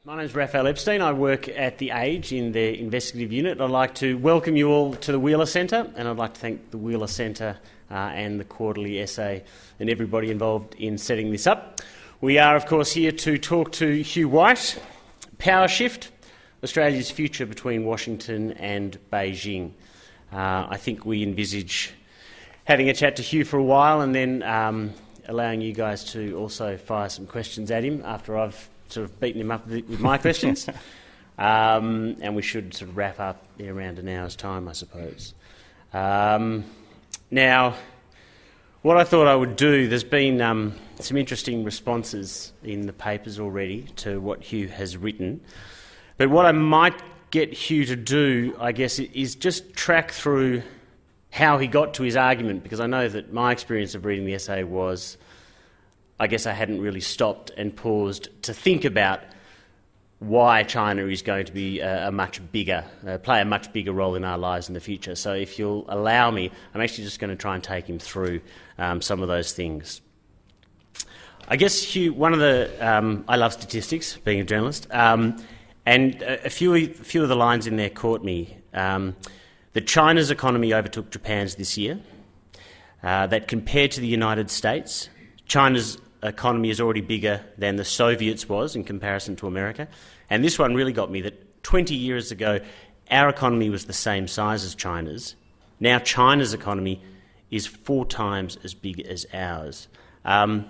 My name is Raphael Epstein. I work at The Age in their investigative unit. I'd like to welcome you all to the Wheeler Centre, and I'd like to thank the Wheeler Centre and the Quarterly Essay and everybody involved in setting this up. We are, of course, here to talk to Hugh White, Power Shift, Australia's Future Between Washington and Beijing. I think we envisage having a chat to Hugh for a while and then allowing you guys to also fire some questions at him after I've sort of beaten him up with my questions. And we should sort of wrap up in around an hour's time, I suppose. Now, what I thought I would do, there's been some interesting responses in the papers already to what Hugh has written. But what I might get Hugh to do, I guess, is just track through how he got to his argument, because I know that my experience of reading the essay was, I guess I hadn't really stopped and paused to think about why China is going to be play a much bigger role in our lives in the future. So if you'll allow me, I'm actually just going to try and take him through some of those things. I guess, Hugh, one of the... I love statistics, being a journalist, and a few of the lines in there caught me. That China's economy overtook Japan's this year, that compared to the United States, China's economy is already bigger than the Soviets was in comparison to America. And this one really got me, that 20 years ago, our economy was the same size as China's. Now China's economy is 4 times as big as ours. I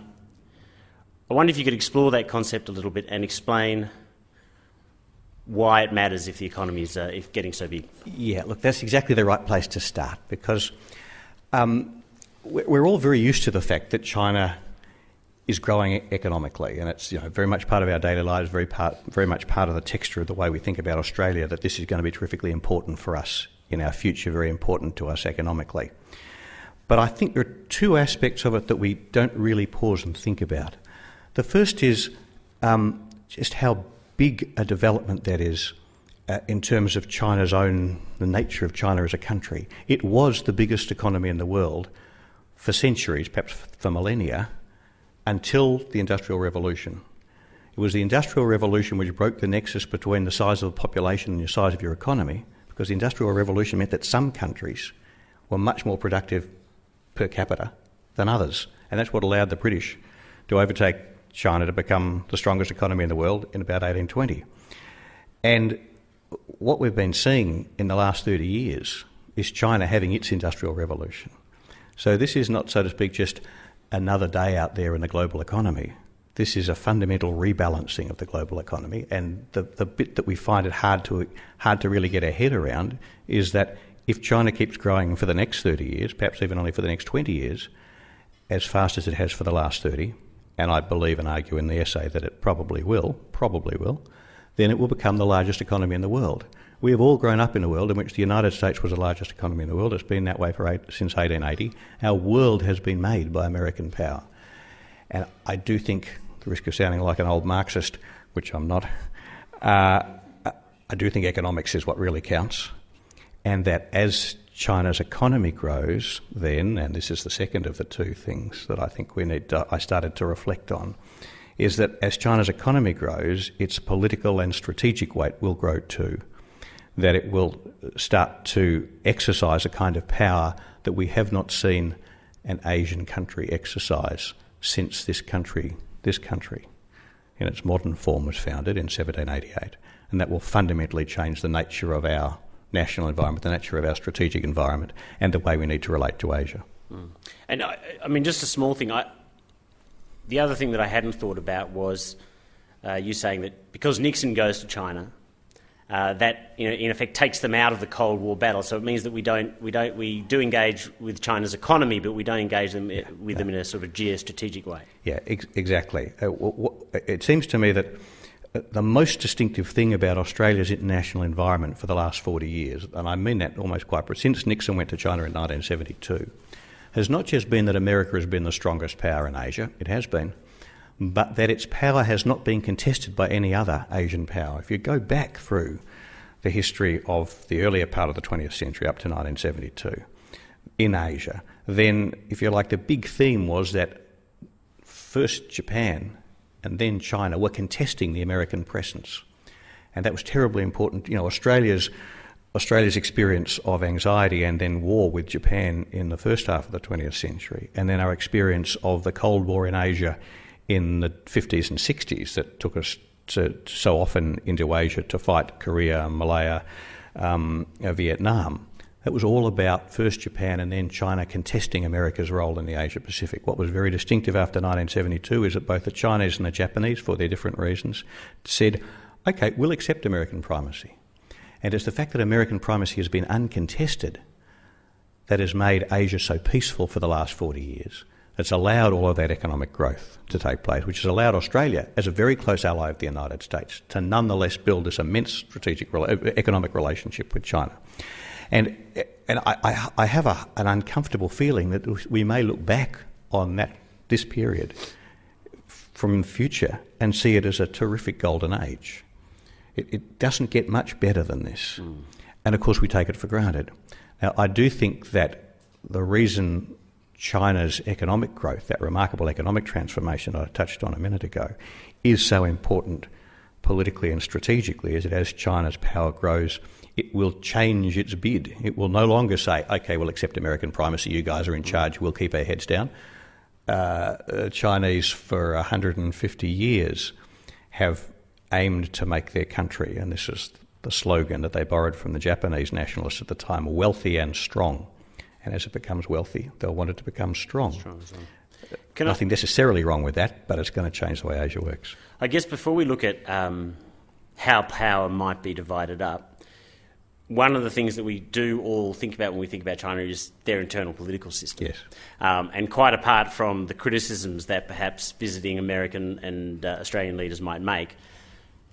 wonder if you could explore that concept a little bit and explain why it matters if the economy is getting so big. Yeah, look, that's exactly the right place to start, because we're all very used to the fact that China is growing economically, and it's very much part of our daily lives, very much part of the texture of the way we think about Australia, that this is going to be terrifically important for us in our future, very important to us economically. But I think there are 2 aspects of it that we don't really pause and think about. The first is just how big a development that is in terms of the nature of China as a country. It was the biggest economy in the world for centuries, perhaps for millennia, until the Industrial Revolution. It was the Industrial Revolution which broke the nexus between the size of the population and the size of your economy, because the Industrial Revolution meant that some countries were much more productive per capita than others, and that's what allowed the British to overtake China to become the strongest economy in the world in about 1820. And what we've been seeing in the last 30 years is China having its Industrial Revolution. So this is not, so to speak, just another day out there in the global economy. This is a fundamental rebalancing of the global economy, and the bit that we find it hard to really get our head around is that if China keeps growing for the next 30 years, perhaps even only for the next 20 years, as fast as it has for the last 30, and I believe and argue in the essay that it probably will, then it will become the largest economy in the world. We have all grown up in a world in which the United States was the largest economy in the world. It's been that way since 1880. Our world has been made by American power. And I do think, at the risk of sounding like an old Marxist, which I'm not, I do think economics is what really counts. And that as China's economy grows, then, and this is the second of the 2 things that I think I started to reflect on, is that as China's economy grows, its political and strategic weight will grow too. That it will start to exercise a kind of power that we have not seen an Asian country exercise since this country in its modern form was founded in 1788. And that will fundamentally change the nature of our national environment, the nature of our strategic environment, and the way we need to relate to Asia. And I mean, just a small thing. The other thing that I hadn't thought about was you saying that because Nixon goes to China, that in effect takes them out of the Cold War battle. So it means that we do engage with China's economy, but we don't engage them them in a sort of geostrategic way. Yeah, exactly. It seems to me that the most distinctive thing about Australia's international environment for the last 40 years, and I mean that almost since Nixon went to China in 1972, has not just been that America has been the strongest power in Asia, it has been, but that its power has not been contested by any other Asian power. If you go back through the history of the earlier part of the 20th century up to 1972 in Asia, then, if you like, the big theme was that first Japan and then China were contesting the American presence. And that was terribly important. You know, Australia's experience of anxiety and then war with Japan in the first half of the 20th century, and then our experience of the Cold War in Asia in the 50s and 60s that took us so often into Asia to fight Korea, Malaya, Vietnam. That was all about first Japan and then China contesting America's role in the Asia-Pacific. What was very distinctive after 1972 is that both the Chinese and the Japanese, for their different reasons, said, OK, we'll accept American primacy. And it's the fact that American primacy has been uncontested that has made Asia so peaceful for the last 40 years. It's allowed all of that economic growth to take place, which has allowed Australia, as a very close ally of the United States, to nonetheless build this immense economic relationship with China. And I have an uncomfortable feeling that we may look back on this period from the future and see it as a terrific golden age. It doesn't get much better than this. And of course we take it for granted. Now, I do think that the reason China's economic growth, that remarkable economic transformation I touched on a minute ago, is so important politically and strategically is that as China's power grows, it will change its bid. It will no longer say, OK, we'll accept American primacy, you guys are in charge, we'll keep our heads down. Chinese, for 150 years, have aimed to make their country, and this is the slogan that they borrowed from the Japanese nationalists at the time, wealthy and strong. And as it becomes wealthy, they'll want it to become strong. Nothing necessarily wrong with that, but it's going to change the way Asia works. I guess before we look at how power might be divided up, one of the things that we do all think about when we think about China is their internal political system. Yes. And quite apart from the criticisms that perhaps visiting American and Australian leaders might make,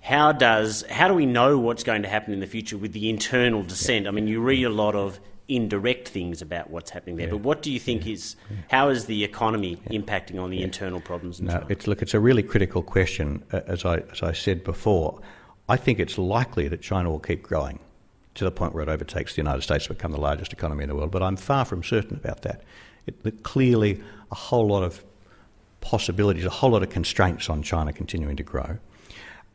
how do we know what's going to happen in the future with the internal dissent? I mean, you read a lot of indirect things about what's happening there, but what do you think how is the economy impacting on the internal problems in China? It's a really critical question. As I said before, I think it's likely that China will keep growing to the point where it overtakes the United States to become the largest economy in the world, but I'm far from certain about that. Clearly a whole lot of possibilities, a whole lot of constraints on China continuing to grow.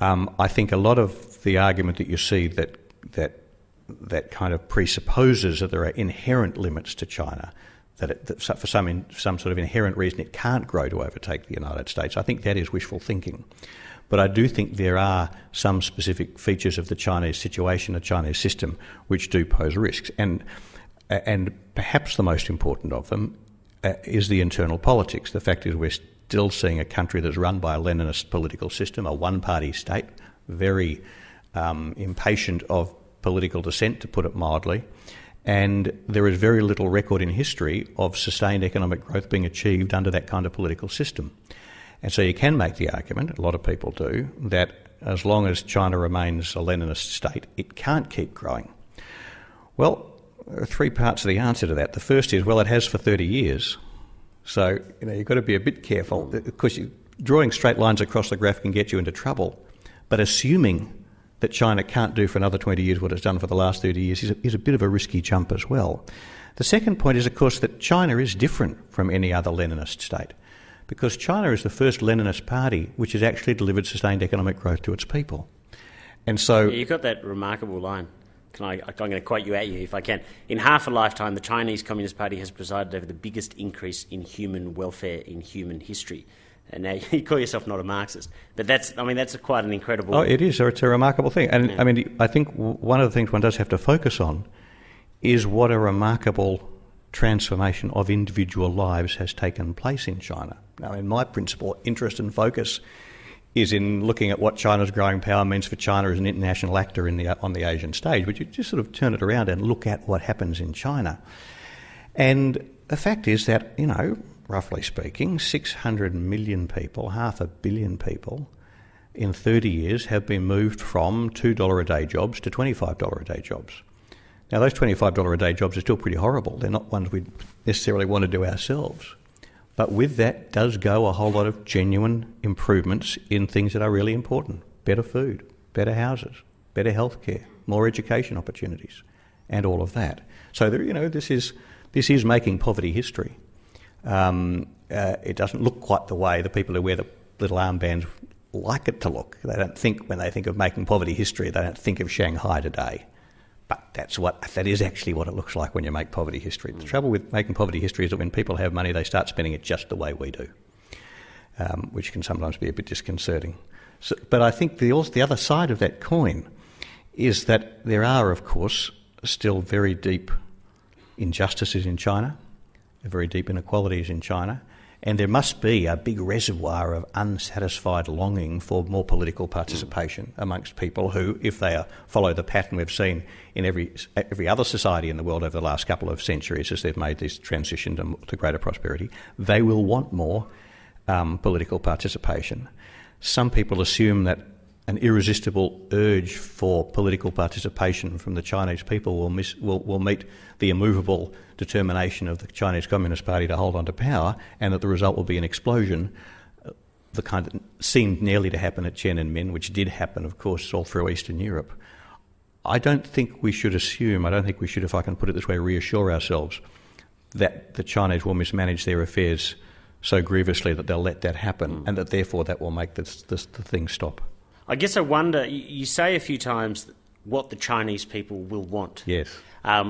I think a lot of the argument that you see that kind of presupposes that there are inherent limits to China, that for some sort of inherent reason it can't grow to overtake the United States, I think that is wishful thinking. But I do think there are some specific features of the Chinese situation, the Chinese system, which do pose risks. And perhaps the most important of them is the internal politics. The fact is we're still seeing a country that's run by a Leninist political system, a one-party state, very impatient of political dissent, to put it mildly, and there is very little record in history of sustained economic growth being achieved under that kind of political system. And so you can make the argument, a lot of people do, that as long as China remains a Leninist state, it can't keep growing. Well, there are three parts of the answer to that. The first is, well, it has for 30 years. So, you've got to be a bit careful. Of course, drawing straight lines across the graph can get you into trouble, but assuming that China can't do for another 20 years what it's done for the last 30 years is a bit of a risky jump as well. The second point is, of course, that China is different from any other Leninist state, because China is the first Leninist party which has actually delivered sustained economic growth to its people. And so... You've got that remarkable line. I'm going to quote you at you if I can. In half a lifetime, the Chinese Communist Party has presided over the biggest increase in human welfare in human history. And now you call yourself not a Marxist, but that's quite an incredible... Oh, it is. It's a remarkable thing. And yeah. I think one of the things one does have to focus on is what a remarkable transformation of individual lives has taken place in China. Now, my principal interest and focus is in looking at what China's growing power means for China as an international actor on the Asian stage, but you just sort of turn it around and look at what happens in China. And the fact is that, roughly speaking, 600 million people, 500 million people, in 30 years have been moved from $2 a day jobs to $25 a day jobs. Now, those $25 a day jobs are still pretty horrible. They're not ones we necessarily want to do ourselves. But with that does go a whole lot of genuine improvements in things that are really important. Better food, better houses, better healthcare, more education opportunities, and all of that. So, this is making poverty history. It doesn't look quite the way the people who wear the little armbands like it to look. They don't think, when they think of making poverty history, they don't think of Shanghai today. But that is actually what it looks like when you make poverty history. The trouble with making poverty history is that when people have money, they start spending it just the way we do, which can sometimes be a bit disconcerting. But I think the other side of that coin is that there are, of course, still very deep injustices in China, very deep inequalities in China, and there must be a big reservoir of unsatisfied longing for more political participation amongst people who, if they follow the pattern we've seen in every other society in the world over the last couple of centuries as they've made this transition to greater prosperity, they will want more political participation. Some people assume that an irresistible urge for political participation from the Chinese people will meet the immovable determination of the Chinese Communist Party to hold on to power, and that the result will be an explosion, the kind that seemed nearly to happen at Tiananmen, which did happen, of course, all through Eastern Europe. I don't think we should, if I can put it this way, reassure ourselves that the Chinese will mismanage their affairs so grievously that they'll let that happen, and that therefore that will make the thing stop. I guess I wonder, you say a few times what the Chinese people will want. Yes.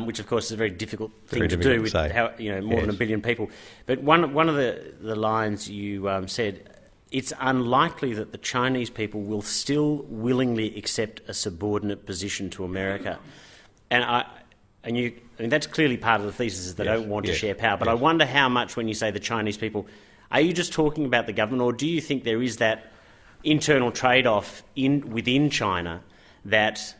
Which, of course, is a very difficult thing to do with more than 1 billion people. But one of the lines you said, it's unlikely that the Chinese people will still willingly accept a subordinate position to America. And that's clearly part of the thesis, is they don't want to share power. But I wonder how much, when you say the Chinese people, are you just talking about the government, or do you think there is that internal trade-off within China that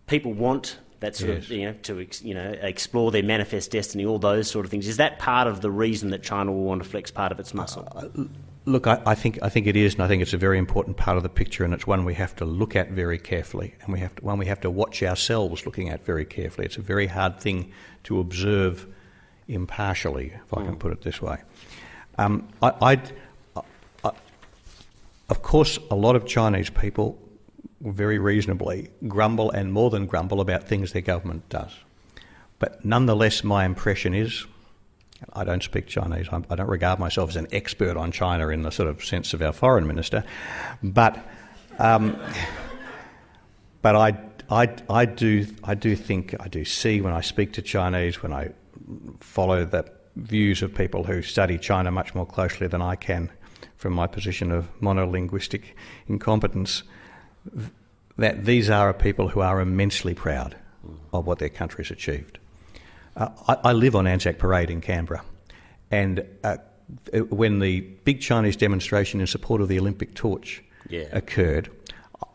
people want that sort of, to explore their manifest destiny, all those sort of things? Is that part of the reason that China will want to flex part of its muscle? Look, I think it is, and I think it's a very important part of the picture, and it's one we have to look at very carefully, and one we have to watch ourselves looking at very carefully. It's a very hard thing to observe impartially, if I can put it this way. Of course, a lot of Chinese people very reasonably grumble, and more than grumble, about things their government does. But nonetheless, my impression is, I don't speak Chinese, I don't regard myself as an expert on China in the sort of sense of our foreign minister, but I do see, when I speak to Chinese, when I follow the views of people who study China much more closely than I can from my position of monolinguistic incompetence, that these are people who are immensely proud of what their country's achieved. I live on Anzac Parade in Canberra, and when the big Chinese demonstration in support of the Olympic torch occurred,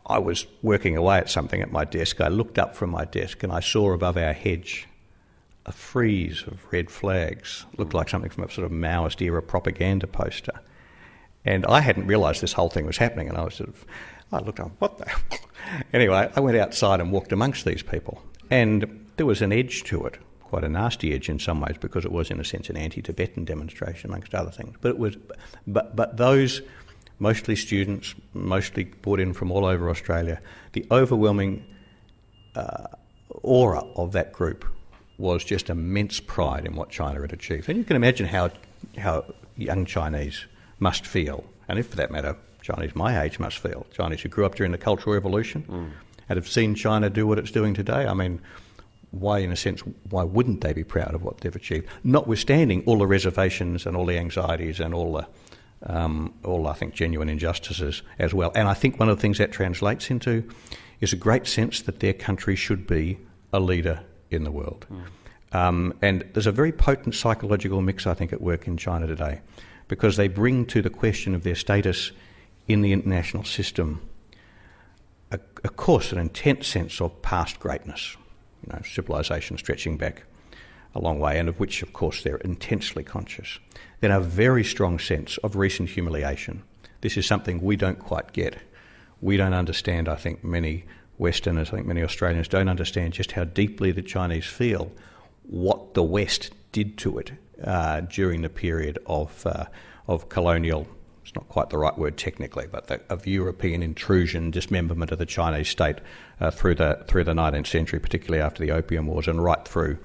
I was working away at something at my desk. I looked up from my desk and I saw above our hedge a frieze of red flags. Looked like something from a sort of Maoist-era propaganda poster. And I hadn't realised this whole thing was happening, and I looked up, what the... Anyway, I went outside and walked amongst these people, and there was an edge to it, quite a nasty edge in some ways, because it was, in a sense, an anti-Tibetan demonstration, amongst other things. But those, mostly students, mostly brought in from all over Australia, the overwhelming aura of that group was just immense pride in what China had achieved. And you can imagine how young Chinese must feel, and if for that matter, Chinese my age must feel, Chinese who grew up during the Cultural Revolution and have seen China do what it's doing today. I mean, why wouldn't they be proud of what they've achieved, notwithstanding all the reservations and all the anxieties and all I think genuine injustices as well. And I think one of the things that translates into is a great sense that their country should be a leader in the world. And there's a very potent psychological mix, I think, at work in China today, because they bring to the question of their status in the international system, of course, an intense sense of past greatness, civilization stretching back a long way, and of which, of course, they're intensely conscious. Then a very strong sense of recent humiliation. This is something we don't quite get. We don't understand, I think many Westerners, I think many Australians don't understand just how deeply the Chinese feel what the West did to it during the period of colonial, it's not quite the right word technically, but of European intrusion, dismemberment of the Chinese state through the 19th century, particularly after the Opium Wars, and right through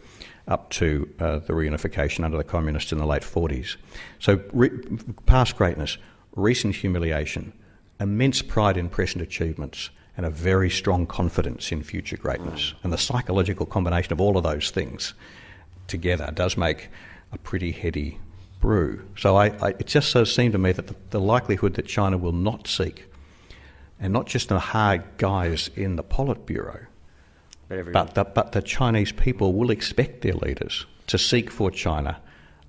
up to the reunification under the communists in the late 40s. So past greatness, recent humiliation, immense pride in present achievements and a very strong confidence in future greatness. And the psychological combination of all of those things together does make a pretty heady brew. So it just so seemed to me that the likelihood that China will not seek, and not just the hard guys in the Politburo, but the Chinese people will expect their leaders to seek for China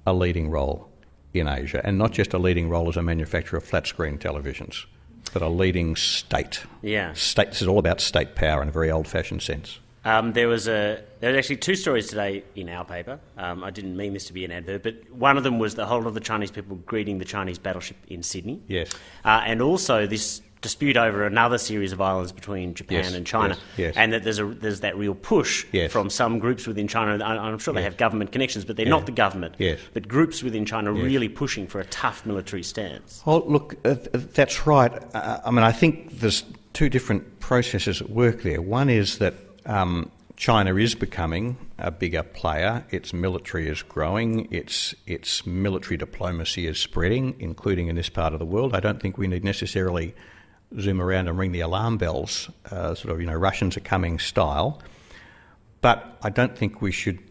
a leading role in Asia, and not just a leading role as a manufacturer of flat-screen televisions, but a leading state. Yeah. State. This is all about state power in a very old-fashioned sense. There was actually two stories today in our paper. I didn't mean this to be an advert, but one of them was the whole of the Chinese people greeting the Chinese battleship in Sydney. Yes. And also this dispute over another series of islands between Japan and China, and that there's that real push from some groups within China. I'm sure they have government connections, but they're not the government. But groups within China really pushing for a tough military stance. Oh, look, that's right. I think there's two different processes at work there. One is that China is becoming a bigger player. Its military is growing. Its military diplomacy is spreading, including in this part of the world. I don't think we need necessarily zoom around and ring the alarm bells, Russians are coming style. But I don't think we should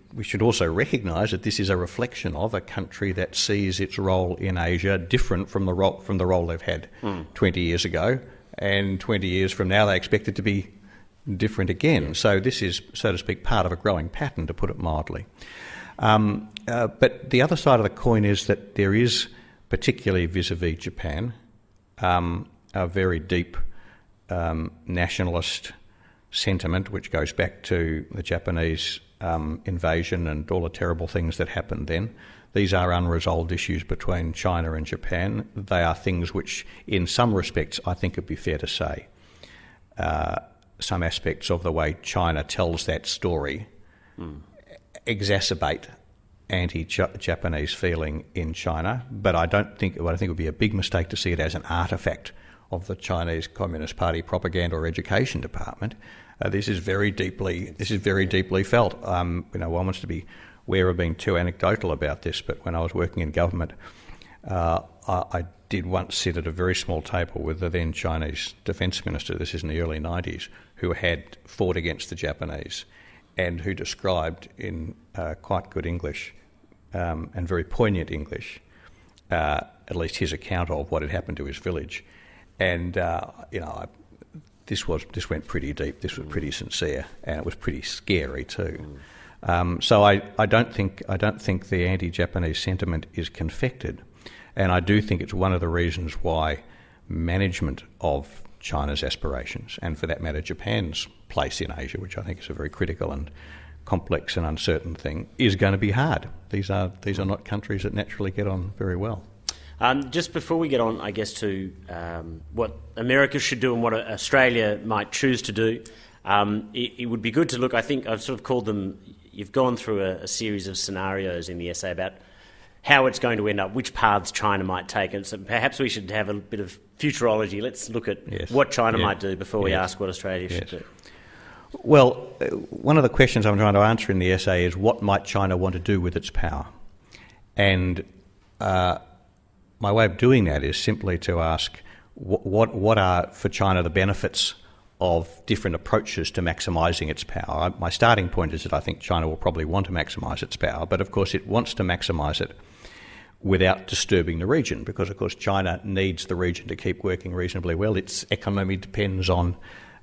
also recognise that this is a reflection of a country that sees its role in Asia different from the role they've had 20 years ago, and 20 years from now they expect it to be different again. So this is, so to speak, part of a growing pattern, to put it mildly. But the other side of the coin is that there is, particularly vis-a-vis Japan, a very deep nationalist sentiment which goes back to the Japanese invasion and all the terrible things that happened then. These are unresolved issues between China and Japan. They are things which, in some respects, I think it'd be fair to say, some aspects of the way China tells that story exacerbate anti-Japanese feeling in China. But I think it would be a big mistake to see it as an artefact of the Chinese Communist Party propaganda or education department. This is very deeply felt. One wants to be aware of being too anecdotal about this, but when I was working in government, I did once sit at a very small table with the then Chinese defence minister, this is in the early 90s, who had fought against the Japanese and who described in quite good English and very poignant English, at least his account of what had happened to his village. And, this went pretty deep, this was pretty sincere, and it was pretty scary too. So I don't think the anti-Japanese sentiment is confected, and I do think it's one of the reasons why management of China's aspirations, and for that matter Japan's place in Asia, which I think is a very critical and complex and uncertain thing, is going to be hard. These are not countries that naturally get on very well. Just before we get on, I guess, to what America should do and what Australia might choose to do, it would be good to look, I think I've sort of called them, you've gone through a series of scenarios in the essay about how it's going to end up, which paths China might take. And so perhaps we should have a bit of futurology. Let's look at what China might do before we ask what Australia should do. Well, one of the questions I'm trying to answer in the essay is what might China want to do with its power? And my way of doing that is simply to ask what are, for China, the benefits of different approaches to maximising its power. My starting point is that I think China will probably want to maximise its power, but of course it wants to maximise it without disturbing the region, because of course China needs the region to keep working reasonably well. Its economy depends on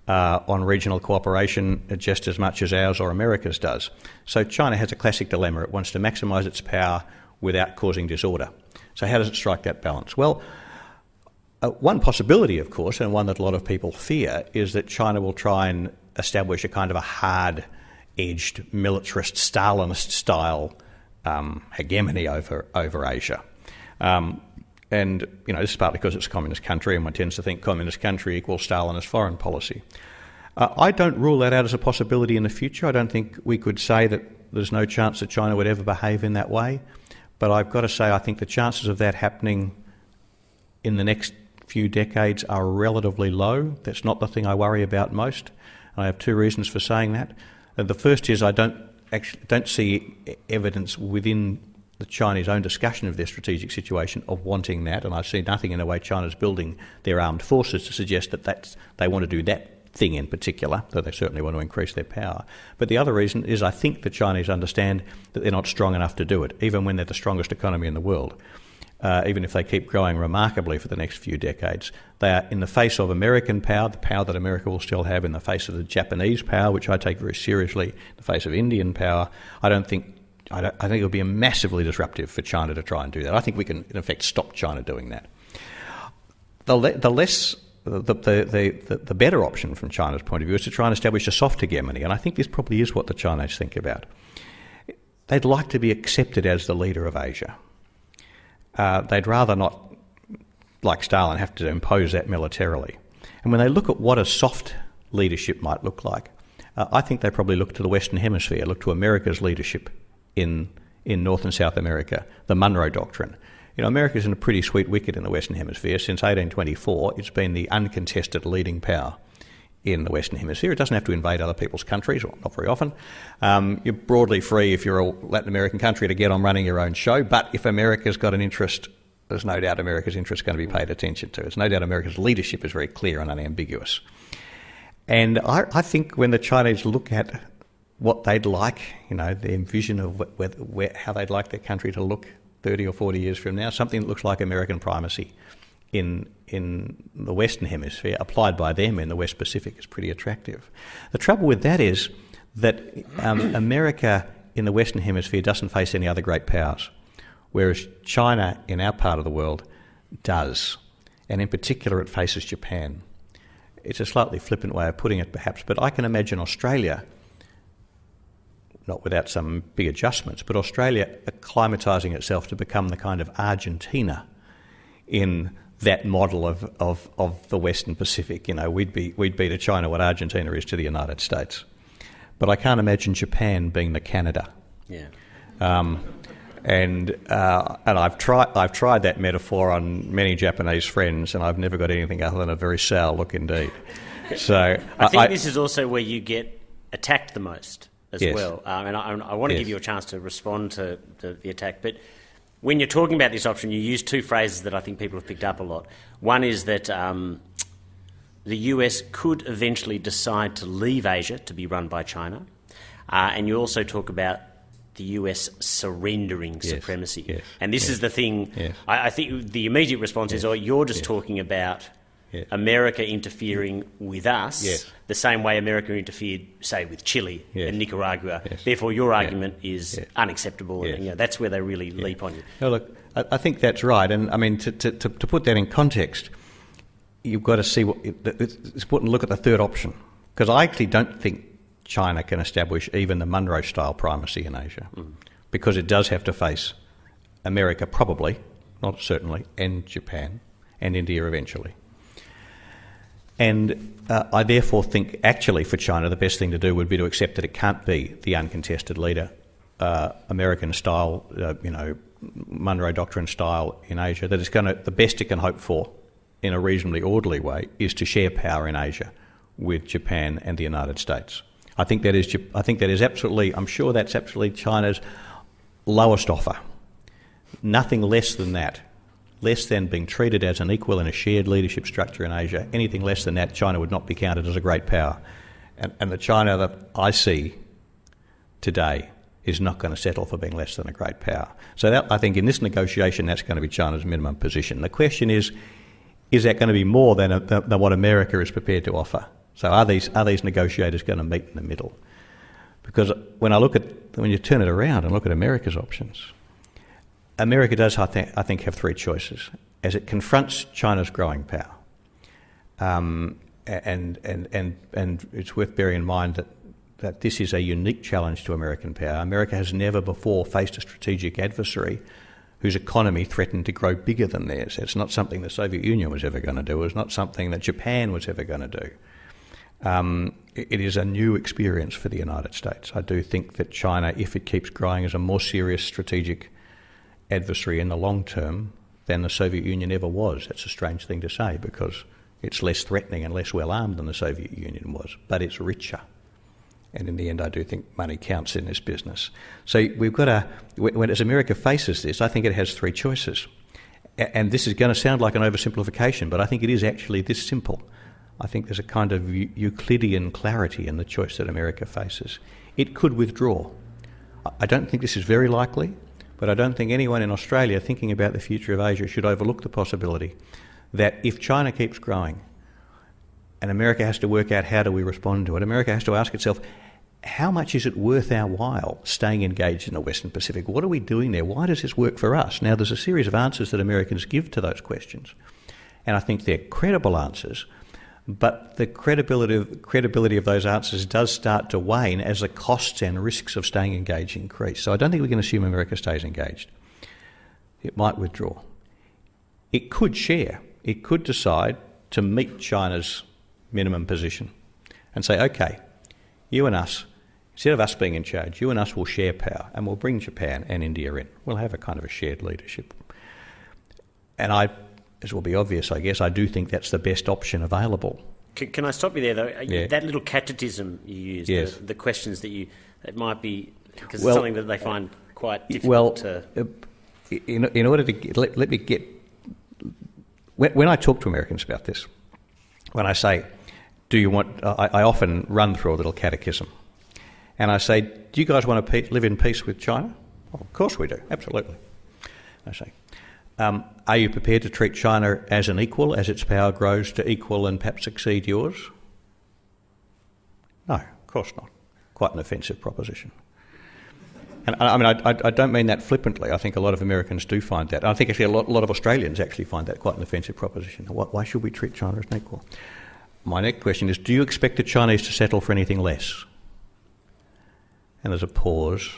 regional cooperation just as much as ours or America's does. So China has a classic dilemma. It wants to maximise its power without causing disorder. So how does it strike that balance? Well, one possibility, of course, and one that a lot of people fear, is that China will try and establish a kind of a hard-edged, militarist, Stalinist-style hegemony over Asia. And, this is partly because it's a communist country, and one tends to think communist country equals Stalinist foreign policy. I don't rule that out as a possibility in the future. I don't think we could say that there's no chance that China would ever behave in that way. But I've got to say, I think the chances of that happening in the next few decades are relatively low. That's not the thing I worry about most. I have two reasons for saying that. The first is I don't see evidence within the Chinese own discussion of their strategic situation of wanting that, and I see nothing in the way China's building their armed forces to suggest that they want to do that thing in particular, though they certainly want to increase their power. But the other reason is I think the Chinese understand that they're not strong enough to do it, even when they're the strongest economy in the world. Even if they keep growing remarkably for the next few decades, they are, in the face of American power, the power that America will still have, in the face of the Japanese power, which I take very seriously, in the face of Indian power, I think it would be massively disruptive for China to try and do that. I think we can, in effect, stop China doing that. The better option from China's point of view is to try and establish a soft hegemony, and I think this probably is what the Chinese think about. They'd like to be accepted as the leader of Asia. They'd rather not, like Stalin, have to impose that militarily. And when they look at what a soft leadership might look like, I think they probably look to the Western Hemisphere, look to America's leadership in North and South America, the Monroe Doctrine. America's in a pretty sweet wicket in the Western Hemisphere. Since 1824, it's been the uncontested leading power in the Western Hemisphere. It doesn't have to invade other people's countries, or not very often. You're broadly free, if you're a Latin American country, to get on running your own show, but if America's got an interest, there's no doubt America's interest is going to be paid attention to. There's no doubt America's leadership is very clear and unambiguous. And I think when the Chinese look at what they'd like, their vision of how they'd like their country to look 30 or 40 years from now, something that looks like American primacy in the Western Hemisphere, applied by them in the West Pacific, is pretty attractive. The trouble with that is that America in the Western Hemisphere doesn't face any other great powers, whereas China in our part of the world does, and in particular it faces Japan. It's a slightly flippant way of putting it perhaps, but I can imagine Australia, not without some big adjustments, but Australia acclimatising itself to become the kind of Argentina in that model of the Western Pacific. We'd be to China what Argentina is to the United States. But I can't imagine Japan being the Canada. Yeah. And I've tried that metaphor on many Japanese friends, and I've never got anything other than a very sour look indeed. So I think this is also where you get attacked the most as yes. well. And I want to Yes. give you a chance to respond to the attack, but when you're talking about this option, you use two phrases that I think people have picked up a lot. One is that the US could eventually decide to leave Asia to be run by China, and you also talk about the US surrendering yes. supremacy. Yes. And this yes. is the thing, yes. I think the immediate response yes. is, oh, you're just yes. talking about yes. America interfering with us yes. the same way America interfered, say, with Chile yes. and Nicaragua. Yes. Therefore, your argument is yes. unacceptable. Yes. And, that's where they really leap on you. No, look, I think that's right. And, I mean, to put that in context, you've got to see it's important to look at the third option, because I actually don't think China can establish even the Monroe-style primacy in Asia, because it does have to face America probably, not certainly, and Japan, and India eventually. And I therefore think actually for China the best thing to do would be to accept that it can't be the uncontested leader, American-style, Monroe Doctrine style in Asia, that it's the best it can hope for in a reasonably orderly way is to share power in Asia with Japan and the United States. I think that is absolutely, I'm sure that's absolutely China's lowest offer. Nothing less than that, less than being treated as an equal in a shared leadership structure in Asia. Anything less than that, China would not be counted as a great power. And the China that I see today is not going to settle for being less than a great power. So that, I think in this negotiation, that's going to be China's minimum position. The question is that going to be more than what America is prepared to offer? So are these negotiators going to meet in the middle? Because when you turn it around and look at America's options, America does, I think, have three choices as it confronts China's growing power. And it's worth bearing in mind that this is a unique challenge to American power. America has never before faced a strategic adversary whose economy threatened to grow bigger than theirs. It's not something the Soviet Union was ever going to do. It's not something that Japan was ever going to do. It is a new experience for the United States. I do think that China, if it keeps growing, is a more serious strategic adversary in the long term than the Soviet Union ever was. That's a strange thing to say because it's less threatening and less well armed than the Soviet Union was, but it's richer. And in the end, I do think money counts in this business. So we've got as America faces this, I think it has three choices. And this is going to sound like an oversimplification, but I think it is actually this simple. I think there's a kind of Euclidean clarity in the choice that America faces. It could withdraw. I don't think this is very likely, but I don't think anyone in Australia thinking about the future of Asia should overlook the possibility that if China keeps growing and America has to work out how do we respond to it, America has to ask itself, how much is it worth our while staying engaged in the Western Pacific? What are we doing there? Why does this work for us? Now, there's a series of answers that Americans give to those questions, and I think they're credible answers, but the credibility of those answers does start to wane as the costs and risks of staying engaged increase. So I don't think we can assume America stays engaged. It might withdraw. It could share. It could decide to meet China's minimum position and say, OK, you and us, instead of us being in charge, you and us will share power and we'll bring Japan and India in. We'll have a kind of a shared leadership. And as will be obvious, I guess, I do think that's the best option available. Can I stop you there, though? Yeah. That little catechism you used, yes. the questions that it might be, because it's something that they find quite difficult to... In order to let me get... When I talk to Americans about this, when I say, do you want... I often run through a little catechism. And I say, do you guys want to live in peace with China? Oh, of course we do, absolutely. I say, are you prepared to treat China as an equal, as its power grows to equal and perhaps exceed yours? No, of course not. Quite an offensive proposition. And I mean, I don't mean that flippantly. I think a lot of Americans do find that. I think actually a lot of Australians actually find that quite an offensive proposition. Why should we treat China as an equal? My next question is, do you expect the Chinese to settle for anything less? And there's a pause,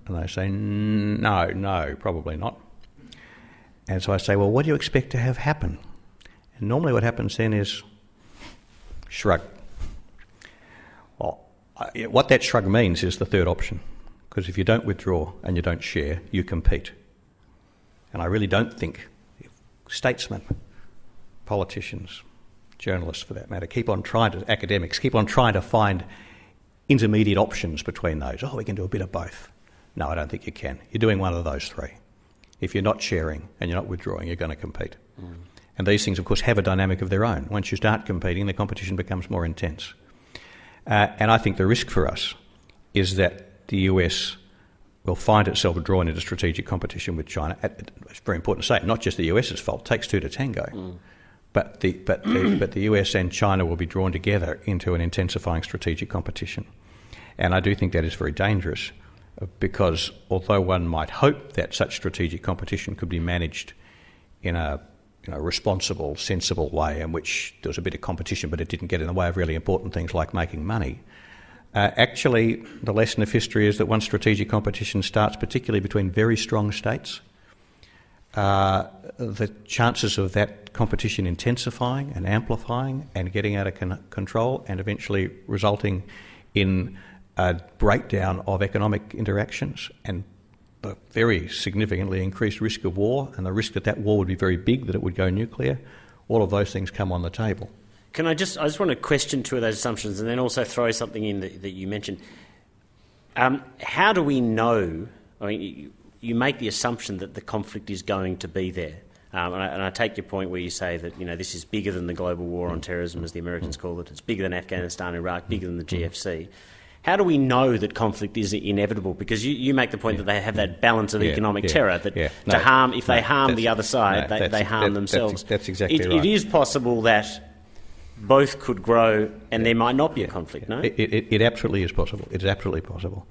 and they say, no, probably not. And so I say, well, what do you expect to have happen? And normally what happens then is shrug. Well, what that shrug means is the third option, because if you don't withdraw and you don't share, you compete. And I really don't think statesmen, politicians, journalists for that matter, academics keep on trying to find intermediate options between those. Oh, we can do a bit of both. No, I don't think you can. You're doing one of those three. If you're not sharing and you're not withdrawing, you're going to compete. Mm. And these things, of course, have a dynamic of their own. Once you start competing, the competition becomes more intense. And I think the risk for us is that the US will find itself drawn into strategic competition with China. It's very important to say, not just the US's fault. It takes two to tango. Mm. But the US and China will be drawn together into an intensifying strategic competition. And I do think that is very dangerous, because although one might hope that such strategic competition could be managed in a responsible, sensible way in which there was a bit of competition but it didn't get in the way of really important things like making money, actually the lesson of history is that once strategic competition starts, particularly between very strong states, the chances of that competition intensifying and amplifying and getting out of control and eventually resulting in a breakdown of economic interactions and the very significantly increased risk of war and the risk that war would be very big, that it would go nuclear, all of those things come on the table. I just want to question two of those assumptions and then also throw something in that you mentioned. How do we know, I mean, you make the assumption that the conflict is going to be there. And I take your point where you say that this is bigger than the global war on terrorism, as the Americans call it. It's bigger than Afghanistan, Iraq, bigger than the GFC. How do we know that conflict is inevitable? Because you make the point that they have that balance of economic terror, that if they harm the other side, they harm themselves. That's exactly right. It is possible that both could grow and there might not be a conflict, no? It absolutely is possible. It's absolutely possible.